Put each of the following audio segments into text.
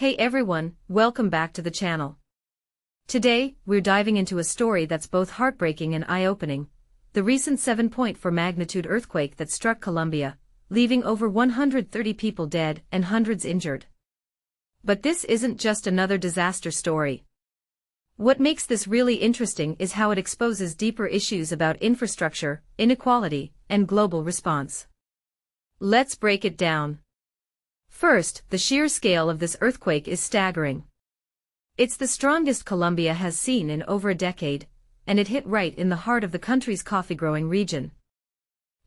Hey everyone, welcome back to the channel. Today, we're diving into a story that's both heartbreaking and eye-opening, the recent 7.4 magnitude earthquake that struck Colombia, leaving over 130 people dead and hundreds injured. But this isn't just another disaster story. What makes this really interesting is how it exposes deeper issues about infrastructure, inequality, and global response. Let's break it down. First, the sheer scale of this earthquake is staggering. It's the strongest Colombia has seen in over a decade, and it hit right in the heart of the country's coffee-growing region.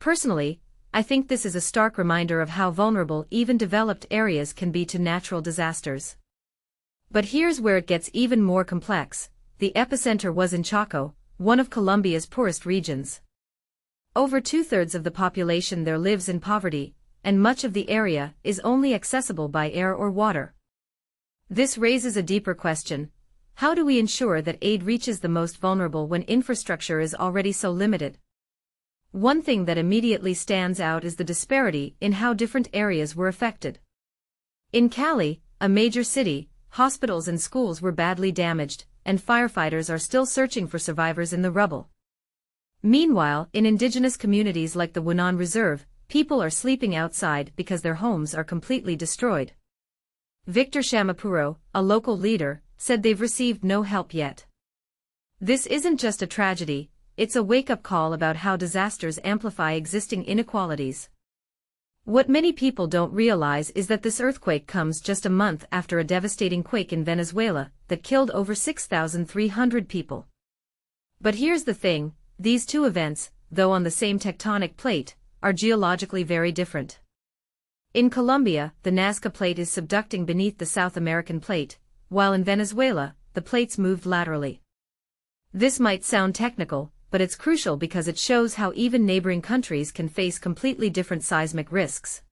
Personally, I think this is a stark reminder of how vulnerable even developed areas can be to natural disasters. But here's where it gets even more complex. The epicenter was in Chaco, one of Colombia's poorest regions. Over two-thirds of the population there lives in poverty, and much of the area is only accessible by air or water. This raises a deeper question: how do we ensure that aid reaches the most vulnerable when infrastructure is already so limited? One thing that immediately stands out is the disparity in how different areas were affected. In Cali, a major city, hospitals and schools were badly damaged, and firefighters are still searching for survivors in the rubble. Meanwhile, in indigenous communities like the Huanon Reserve, people are sleeping outside because their homes are completely destroyed. Victor Chamapuro, a local leader, said they've received no help yet. This isn't just a tragedy, it's a wake-up call about how disasters amplify existing inequalities. What many people don't realize is that this earthquake comes just a month after a devastating quake in Venezuela that killed over 6,300 people. But here's the thing: these two events, though on the same tectonic plate, are geologically very different. In Colombia, the Nazca Plate is subducting beneath the South American plate, while in Venezuela, the plates moved laterally. This might sound technical, but it's crucial because it shows how even neighboring countries can face completely different seismic risks.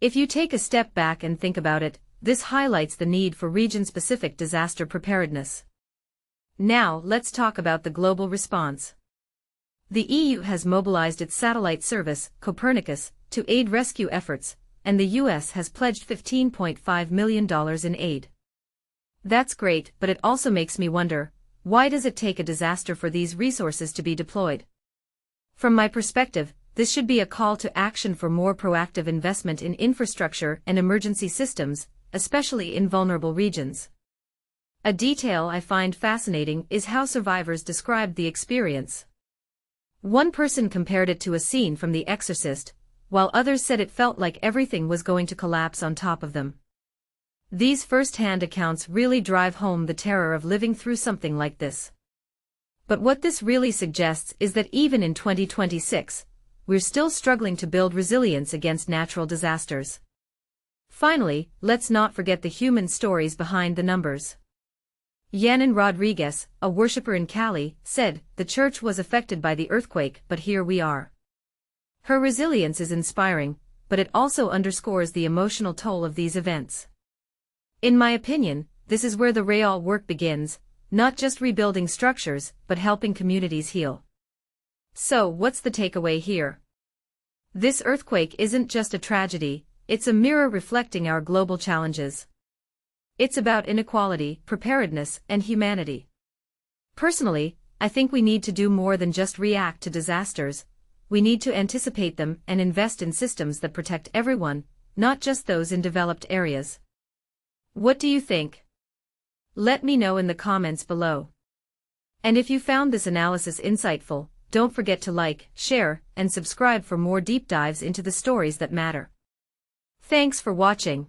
If you take a step back and think about it, this highlights the need for region-specific disaster preparedness. Now, let's talk about the global response. The EU has mobilized its satellite service, Copernicus, to aid rescue efforts, and the US has pledged $15.5 million in aid. That's great, but it also makes me wonder, why does it take a disaster for these resources to be deployed? From my perspective, this should be a call to action for more proactive investment in infrastructure and emergency systems, especially in vulnerable regions. A detail I find fascinating is how survivors described the experience. One person compared it to a scene from The Exorcist, while others said it felt like everything was going to collapse on top of them. These first-hand accounts really drive home the terror of living through something like this. But what this really suggests is that even in 2026, we're still struggling to build resilience against natural disasters. Finally, let's not forget the human stories behind the numbers. Yanin Rodriguez, a worshiper in Cali, said, "The church was affected by the earthquake, but here we are." Her resilience is inspiring, but it also underscores the emotional toll of these events. In my opinion, this is where the real work begins, not just rebuilding structures, but helping communities heal. So, what's the takeaway here? This earthquake isn't just a tragedy, it's a mirror reflecting our global challenges. It's about inequality, preparedness, and humanity. Personally, I think we need to do more than just react to disasters. We need to anticipate them and invest in systems that protect everyone, not just those in developed areas. What do you think? Let me know in the comments below. And if you found this analysis insightful, don't forget to like, share, and subscribe for more deep dives into the stories that matter. Thanks for watching.